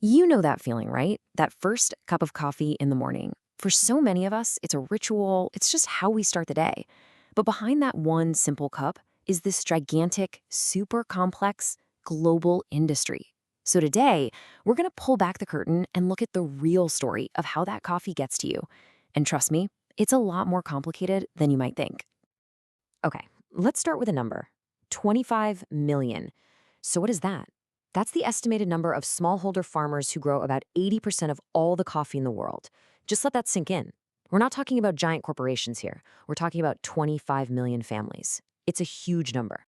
You know that feeling, right? That first cup of coffee in the morning. For so many of us, it's a ritual, it's just how we start the day. But behind that one simple cup is this gigantic, super complex, global industry. So today, we're going to pull back the curtain and look at the real story of how that coffee gets to you. And trust me, it's a lot more complicated than you might think. Okay, let's start with a number 25 million. So, what is that? That's the estimated number of smallholder farmers who grow about 80% of all the coffee in the world. Just let that sink in. We're not talking about giant corporations here. We're talking about 25 million families. It's a huge number.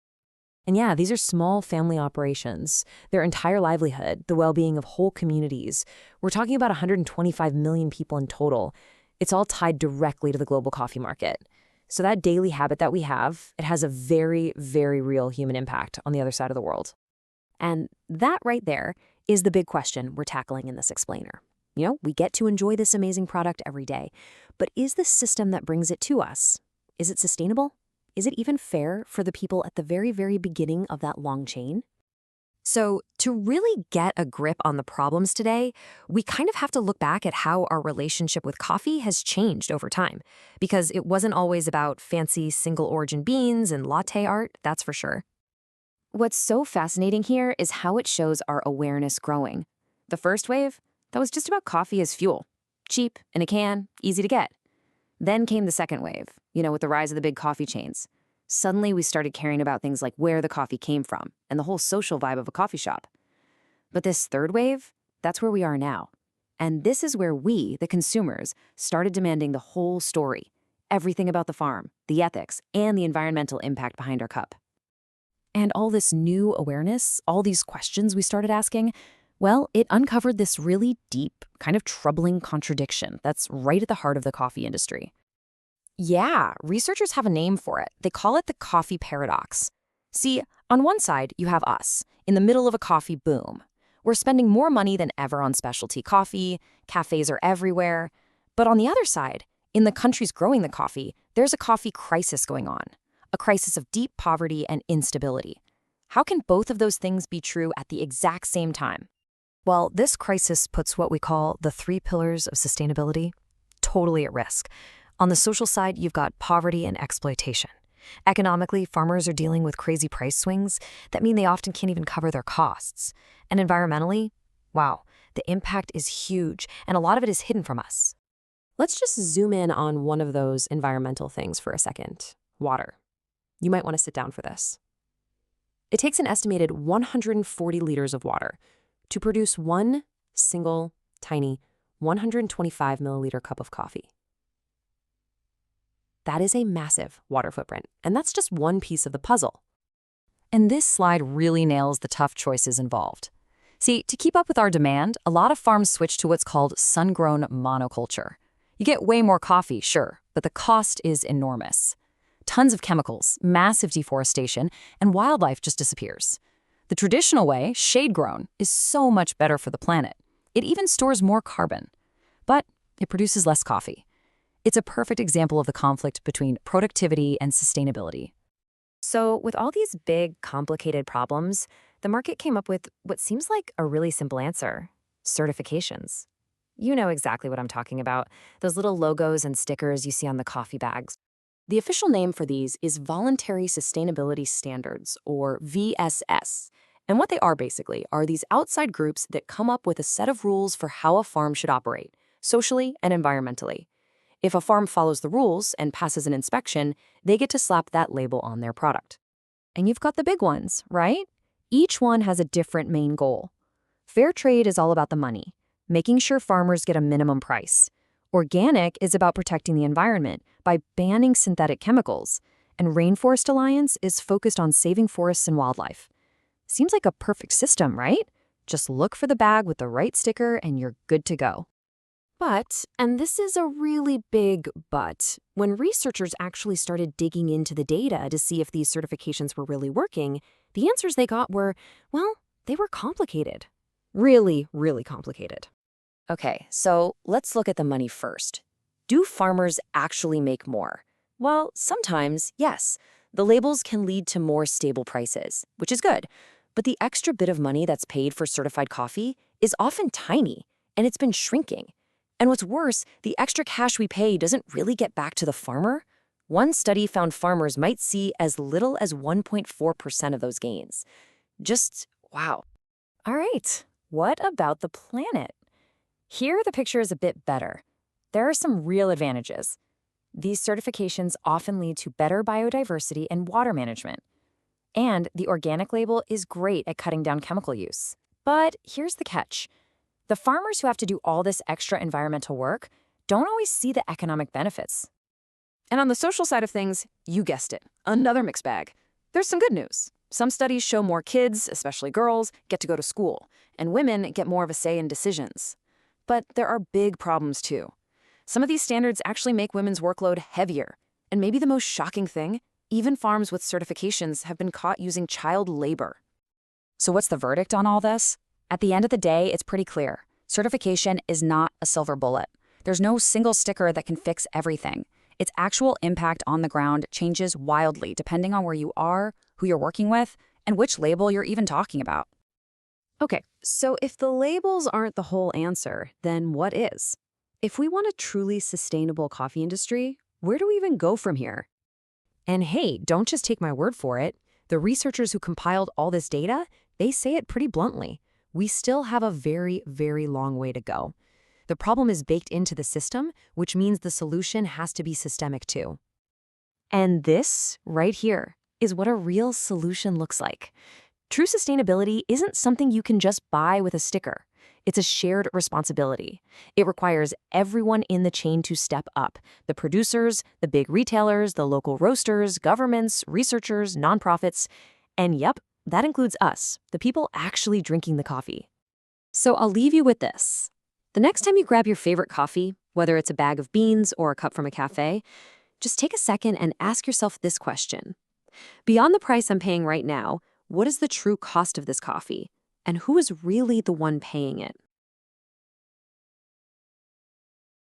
And yeah, these are small family operations. Their entire livelihood, the well being of whole communities. We're talking about 125 million people in total. It's all tied directly to the global coffee market. So that daily habit that we have, it has a very, very real human impact on the other side of the world. And that right there is the big question we're tackling in this explainer. We get to enjoy this amazing product every day, but is the system that brings it to us, is it sustainable? Is it even fair for the people at the very, very beginning of that long chain? So, to really get a grip on the problems today, we kind of have to look back at how our relationship with coffee has changed over time. Because it wasn't always about fancy single origin beans and latte art, that's for sure. What's so fascinating here is how it shows our awareness growing. The first wave, that was just about coffee as fuel. Cheap, in a can, easy to get. Then came the second wave, with the rise of the big coffee chains. Suddenly we started caring about things like where the coffee came from and the whole social vibe of a coffee shop. But this third wave, that's where we are now. And this is where we, the consumers, started demanding the whole story. Everything about the farm, the ethics, and the environmental impact behind our cup. And all this new awareness, all these questions we started asking, well, it uncovered this really deep, kind of troubling contradiction that's right at the heart of the coffee industry. Yeah, researchers have a name for it. They call it the coffee paradox. See, on one side, you have us, in the middle of a coffee boom. We're spending more money than ever on specialty coffee, cafes are everywhere. But on the other side, in the countries growing the coffee, there's a coffee crisis going on. A crisis of deep poverty and instability. How can both of those things be true at the exact same time? Well, this crisis puts what we call the three pillars of sustainability totally at risk. On the social side, you've got poverty and exploitation. Economically, farmers are dealing with crazy price swings that mean they often can't even cover their costs. And environmentally, wow, the impact is huge, and a lot of it is hidden from us. Let's just zoom in on one of those environmental things for a second: water. You might want to sit down for this. It takes an estimated 140 liters of water to produce one single, tiny, 125 milliliter cup of coffee. That is a massive water footprint, and that's just one piece of the puzzle. And this slide really nails the tough choices involved. See, to keep up with our demand, a lot of farms switch to what's called sun-grown monoculture. You get way more coffee, sure, but the cost is enormous. Tons of chemicals, massive deforestation, and wildlife just disappears. The traditional way, shade-grown, is so much better for the planet. It even stores more carbon, but it produces less coffee. It's a perfect example of the conflict between productivity and sustainability. So, with all these big, complicated problems, the market came up with what seems like a really simple answer: certifications. You know exactly what I'm talking about, those little logos and stickers you see on the coffee bags. The official name for these is Voluntary Sustainability Standards, or VSS. And what they are basically are these outside groups that come up with a set of rules for how a farm should operate, socially and environmentally. If a farm follows the rules and passes an inspection, they get to slap that label on their product. And you've got the big ones, right? Each one has a different main goal. Fair trade is all about the money, making sure farmers get a minimum price. Organic is about protecting the environment by banning synthetic chemicals. And Rainforest Alliance is focused on saving forests and wildlife. Seems like a perfect system, right? Just look for the bag with the right sticker and you're good to go. But, and this is a really big but, when researchers actually started digging into the data to see if these certifications were really working, the answers they got were, well, they were complicated. Really, really complicated. Okay, so let's look at the money first. Do farmers actually make more? Well, sometimes, yes. The labels can lead to more stable prices, which is good. But the extra bit of money that's paid for certified coffee is often tiny, and it's been shrinking. And what's worse, the extra cash we pay doesn't really get back to the farmer. One study found farmers might see as little as 1.4% of those gains. Just wow. All right, what about the planet? Here, the picture is a bit better. There are some real advantages. These certifications often lead to better biodiversity and water management. And the organic label is great at cutting down chemical use. But here's the catch. The farmers who have to do all this extra environmental work don't always see the economic benefits. And on the social side of things, you guessed it, another mixed bag. There's some good news. Some studies show more kids, especially girls, get to go to school, and women get more of a say in decisions. But there are big problems too. Some of these standards actually make women's workload heavier. And maybe the most shocking thing, even farms with certifications have been caught using child labor. So what's the verdict on all this? At the end of the day, it's pretty clear. Certification is not a silver bullet. There's no single sticker that can fix everything. Its actual impact on the ground changes wildly depending on where you are, who you're working with, and which label you're even talking about. Okay, so if the labels aren't the whole answer, then what is? If we want a truly sustainable coffee industry, where do we even go from here? And hey, don't just take my word for it. The researchers who compiled all this data, they say it pretty bluntly. We still have a very, very long way to go. The problem is baked into the system, which means the solution has to be systemic too. And this, right here, is what a real solution looks like. True sustainability isn't something you can just buy with a sticker. It's a shared responsibility. It requires everyone in the chain to step up. The producers, the big retailers, the local roasters, governments, researchers, nonprofits. And yep, that includes us, the people actually drinking the coffee. So I'll leave you with this. The next time you grab your favorite coffee, whether it's a bag of beans or a cup from a cafe, just take a second and ask yourself this question. Beyond the price I'm paying right now, what is the true cost of this coffee? And who is really the one paying it?